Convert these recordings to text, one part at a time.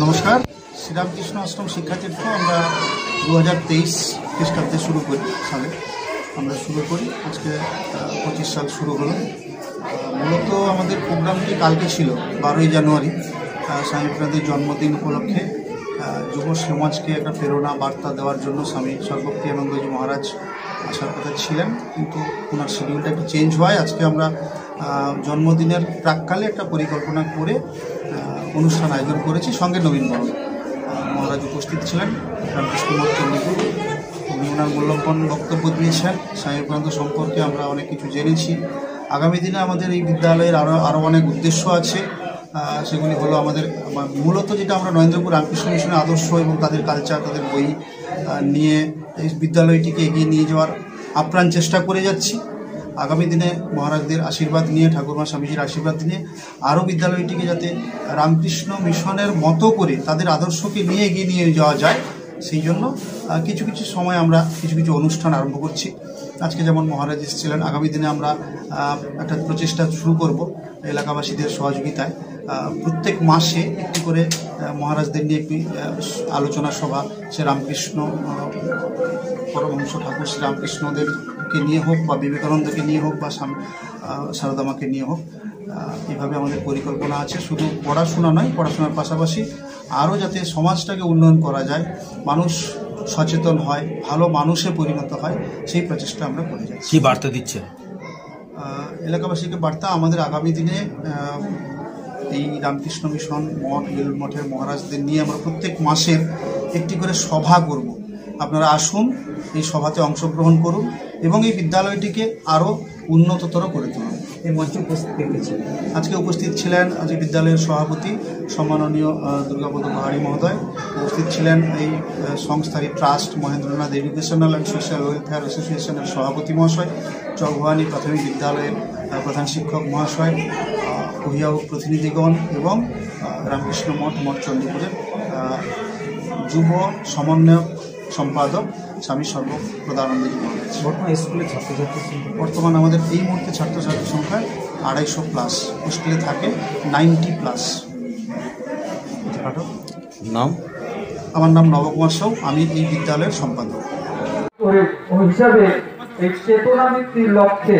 নমস্কার। শ্রীরামকৃষ্ণ আশ্রম শিক্ষাতীর্থ আমরা 2023 খ্রিস্টাব্দে শুরু করি আজকে 25 সাল শুরু হলো। মূলত আমাদের প্রোগ্রামটি কালকে ছিল 12ই জানুয়ারি, স্বামী বিবেকানন্দের জন্মদিন উপলক্ষে যুব সমাজকে একটা প্রেরণা বার্তা দেওয়ার জন্য স্বামী সর্বভক্তিয়ানন্দজি মহারাজ আসার কথা ছিলেন, কিন্তু ওনার শিডিউলটা একটু চেঞ্জ হয়। আজকে আমরা জন্মদিনের প্রাককালে একটা পরিকল্পনা করে অনুষ্ঠান আয়োজন করেছি। সঙ্গে নবীনবরণ মহারাজ উপস্থিত ছিলেন, রামকৃষ্ণ মঠ চণ্ডীপুর। উনি ওনার মূল্যবান বক্তব্য দিয়েছেন। স্বামী বিবেকানন্দ সম্পর্কে আমরা অনেক কিছু জেনেছি। আগামী দিনে আমাদের এই বিদ্যালয়ের আরও অনেক উদ্দেশ্য আছে। সেগুলি হলো আমাদের মূলত যেটা আমরা নরেন্দ্রপুর রামকৃষ্ণ মিশনের আদর্শ এবং তাদের কালচার, তাদের বই নিয়ে এই বিদ্যালয়টিকে এগিয়ে নিয়ে যাওয়ার আপ্রাণ চেষ্টা করে যাচ্ছি। আগামী দিনে মহারাজদের আশীর্বাদ নিয়ে, ঠাকুরমা স্বামীজির আশীর্বাদ নিয়ে আরও বিদ্যালয়টিকে যাতে রামকৃষ্ণ মিশনের মতো করে তাদের আদর্শকে নিয়ে এগিয়ে নিয়ে যাওয়া যায়, সেই জন্য কিছু কিছু সময় আমরা কিছু অনুষ্ঠান আরম্ভ করছি। আজকে যেমন মহারাজ এসেছিলেন, আগামী দিনে আমরা একটা প্রচেষ্টা শুরু করব এলাকাবাসীদের সহযোগিতায়। প্রত্যেক মাসে একটি করে মহারাজদের নিয়ে একটি আলোচনা সভা, সে রামকৃষ্ণ পরমহংস ঠাকুর শ্রী রামকৃষ্ণদেরকে নিয়ে হোক বা বিবেকানন্দকে নিয়ে হোক বা সারদামাকে নিয়ে হোক, এভাবে আমাদের পরিকল্পনা আছে। শুধু পড়াশোনা নয়, পড়াশোনার পাশাপাশি আরও যাতে সমাজটাকে উন্নয়ন করা যায়, মানুষ সচেতন হয়, ভালো মানুষে পরিণত হয়, সেই প্রচেষ্টা আমরা করে যাচ্ছি। কী বার্তা দিচ্ছে এলাকাবাসীকে? বার্তা আমাদের আগামী দিনে এই রামকৃষ্ণ মিশন মঠ, বেলুড় মঠের মহারাজদের নিয়ে আমরা প্রত্যেক মাসের একটি করে সভা করব। আপনারা আসুন, এই সভাতে অংশগ্রহণ করুন এবং এই বিদ্যালয়টিকে আরও উন্নততর করে তুলুন। এই মঞ্চে আজকে উপস্থিত ছিলেন আজকে বিদ্যালয়ের সভাপতি সম্মাননীয় দুর্গাপদ পাহাড়ি মহোদয়। উপস্থিত ছিলেন এই সংস্থারই trust Mahendranath educational and social welfare অ্যাসোসিয়েশনের সভাপতি মহাশয়, চকভবানী প্রাথমিক বিদ্যালয়ের প্রধান শিক্ষক মহাশয়, অভিভাবক প্রতিনিধিগণ এবং রামকৃষ্ণ মঠ চণ্ডীপুরের যুব সমন্বয়ক সম্পাদক স্বামী সর্বপ্রদানন্দজি মহারাজ। বর্তমান স্কুলের ছাত্রছাত্রী বর্তমান আমাদের এই মুহূর্তে ছাত্রছাত্রীর সংখ্যা 250+, হোস্টেলে থাকে 90+। নাম? আমার নাম নবকুমার সাউ, আমি এই বিদ্যালয়ের সম্পাদক হিসাবে এই চেতনাবৃত্তির লক্ষ্যে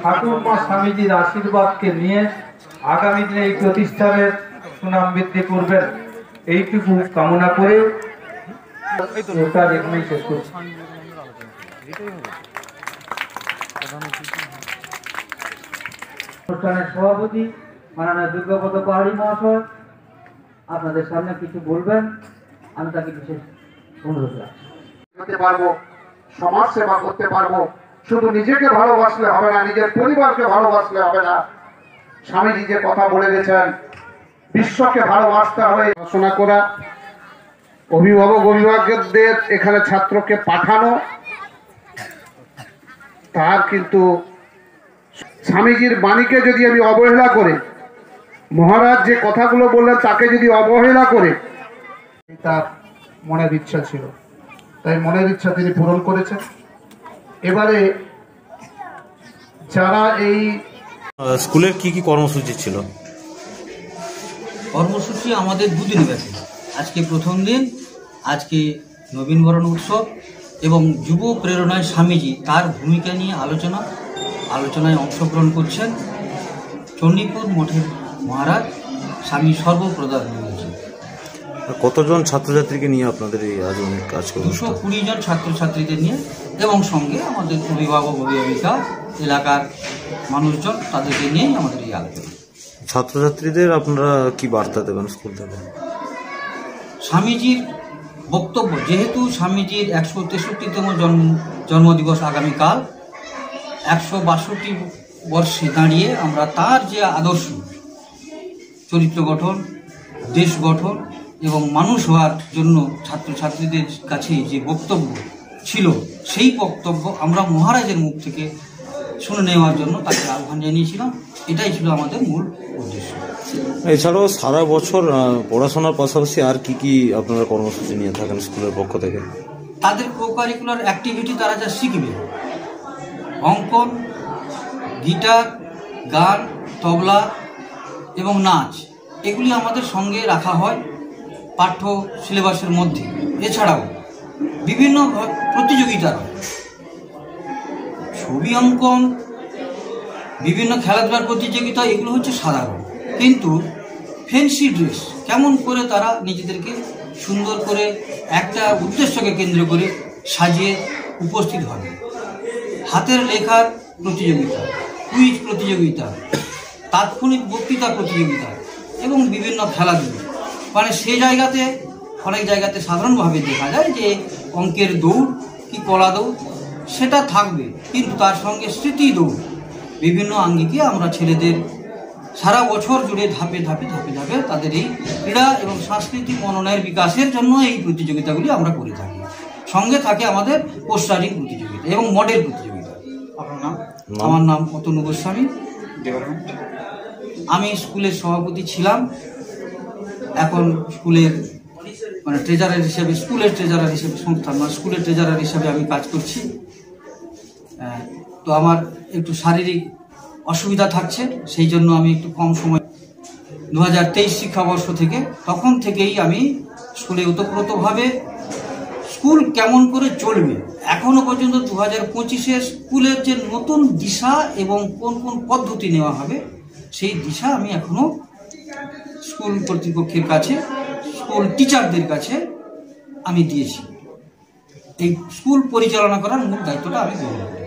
ঠাকুরমা স্বামীজির আশীর্বাদকে নিয়ে আগামী দিনে এই প্রতিষ্ঠানের সুনাম বৃদ্ধি করবেন, এইটুকু কামনা করে এখানেই শেষ করছি। অনুষ্ঠানের সভাপতি মাননীয় দুর্গাপদ পাহাড়ি মহাশয় আপনাদের সামনে কিছু বলবেন, আমি তাকে বিশেষ অনুরোধ রাখছি। করতে পারবো, সমাজ সেবা করতে পারবো। শুধু নিজেকে ভালোবাসলে হবে না, নিজের পরিবারকে ভালোবাসলে হবে না। স্বামীজি যে কথা বলে গেছেন, বিশ্বকে ভালোবাসতে হবে। পড়াশোনা করা, অভিভাবকদের এখানে ছাত্রকে পাঠানো, তার কিন্তু স্বামীজির বাণীকে যদি আমি অবহেলা করে, মহারাজ যে কথাগুলো বললেন তাকে যদি অবহেলা করে, তার মনের ইচ্ছা ছিল, তাই মনের ইচ্ছা তিনি পূরণ করেছেন। এবারে যারা এই স্কুলের কি কর্মসূচি ছিল? কর্মসূচি আমাদের দুদিন ব্যাপী। আজকে প্রথম দিন, আজকে নবীনবরণ উৎসব এবং যুব প্রেরণায় স্বামীজি তার ভূমিকা নিয়ে আলোচনায় অংশগ্রহণ করছেন চণ্ডীপুর মঠের মহারাজ স্বামী সর্বপ্রদানন্দজি। কতজন ছাত্রছাত্রীকে নিয়ে আপনাদের এই আয়োজনের কাজ? 220 জন ছাত্রছাত্রীদের নিয়ে এবং সঙ্গে আমাদের অভিভাবক অভিভাবিকা, এলাকার মানুষজন, তাদেরকে নিয়েই আমাদের এই আলোচনা। ছাত্রছাত্রীদের আপনারা কি বার্তা দেবেন স্কুল থেকে? স্বামীজির বক্তব্য, যেহেতু স্বামীজির 163তম জন্মদিবস আগামীকাল, 162 বর্ষে দাঁড়িয়ে আমরা তার যে আদর্শ, চরিত্র গঠন, দেশ গঠন এবং মানুষ হওয়ার জন্য ছাত্রছাত্রীদের কাছে যে বক্তব্য ছিল, সেই বক্তব্য আমরা মহারাজের মুখ থেকে শুনে নেওয়ার জন্য তাকে আহ্বান জানিয়েছিলাম। এটাই ছিল আমাদের মূল উদ্দেশ্য। এছাড়াও সারা বছর পড়াশোনার পাশাপাশি আর কি আপনারা কর্মসূচি নিয়ে থাকেন স্কুলের পক্ষ থেকে? তাদের কো-কারিকুলার অ্যাক্টিভিটি তারা যা শিখবে, অঙ্কন, গিটার, গান, তবলা এবং নাচ, এগুলি আমাদের সঙ্গে রাখা হয়। পাঠ্য সিলেবাসের মধ্যে। এছাড়াও বিভিন্ন প্রতিযোগিতা, ছবি অঙ্কন, বিভিন্ন খেলাধুলার প্রতিযোগিতা, এগুলো হচ্ছে সাধারণ। কিন্তু ফ্যান্সি ড্রেস কেমন করে তারা নিজেদেরকে সুন্দর করে একটা উদ্দেশ্যকে কেন্দ্র করে সাজিয়ে উপস্থিত হবে, হাতের লেখার প্রতিযোগিতা, কুইজ প্রতিযোগিতা, তাৎক্ষণিক বক্তৃতা প্রতিযোগিতা এবং বিভিন্ন খেলাধুলা, মানে সেই জায়গাতে অনেক জায়গাতে সাধারণভাবে দেখা যায় যে অঙ্কের দৌড় কি কলা দৌড় সেটা থাকবে, কিন্তু তার সঙ্গে স্মৃতি দৌড়, বিভিন্ন আঙ্গিকে আমরা ছেলেদের সারা বছর জুড়ে ধাপে ধাপে ধাপে ধাপে তাদের এই ক্রীড়া এবং সাংস্কৃতিক মননের বিকাশের জন্য এই প্রতিযোগিতাগুলি আমরা করে থাকি। সঙ্গে থাকে আমাদের পোস্টারিং প্রতিযোগিতা এবং মডেল প্রতিযোগিতা। আপনার নাম? আমার নাম অতনু গোস্বামী। আমি স্কুলের সভাপতি ছিলাম, এখন স্কুলের মানে ট্রেজারার হিসেবে, স্কুলের ট্রেজারার হিসেবে, সংস্থান মানে স্কুলের ট্রেজারার হিসেবে আমি কাজ করছি। তো আমার একটু শারীরিক অসুবিধা থাকছে, সেই জন্য আমি একটু কম সময় 2023 শিক্ষাবর্ষ থেকে তখন থেকেই আমি স্কুলে ওতপ্রোতভাবে স্কুল কেমন করে চলবে, এখনো পর্যন্ত 2025-এ স্কুলের যে নতুন দিশা এবং কোন কোন পদ্ধতি নেওয়া হবে সেই দিশা আমি এখনো স্কুল কর্তৃপক্ষের কাছে, স্কুল টিচারদের কাছে আমি দিয়েছি। এই স্কুল পরিচালনা করার মূল দায়িত্বটা আমি গ্রহণ করি।